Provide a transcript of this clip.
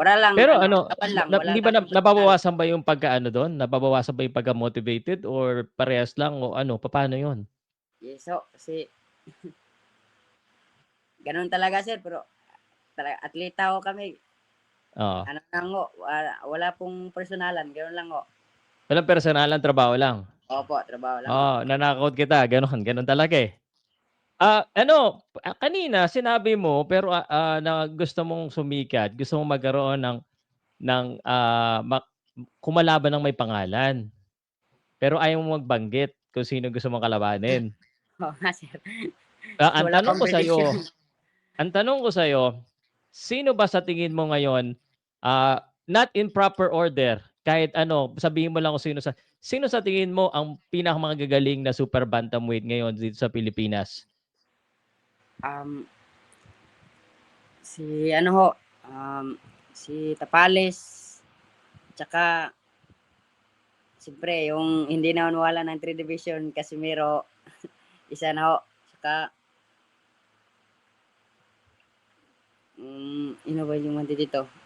Wala lang Pero ano, ano, laban lang, wala hindi ba kaming personal. nababawasan ba yung pagka-ano dun, nababawasan ba yung pagka-motivated or parehas lang o ano, papaano yun? Yes ho, kasi gano'n talaga sir, pero atleta ho kami, Oo. ano lang ho, wala pong personalan, gano'n lang ho. Walang personalan, trabaho lang? Opo, trabaho lang ho. Oo, nanakaut kita gano'n, gano'n talaga, eh. Ano, kanina sinabi mo pero, na gusto mong sumikat, gusto mong magkaroon ng, kumalaban ng may pangalan. Pero ayaw mong magbanggit kung sino gusto mong kalabanin. Oo nga sir, Ang wala tanong pang ko predisyon. sa'yo ang tanong ko sa'yo, sino ba sa tingin mo ngayon, not in proper order, kahit ano, sabihin mo lang kung sino sa tingin mo ang pinakamagagaling na super bantamweight ngayon dito sa Pilipinas? Um, si ano ho, si Tapales, tsaka siyempre yung hindi na nawala ng 3 division, Casimiro, isa na ho. Tsaka, ano ba yung dito?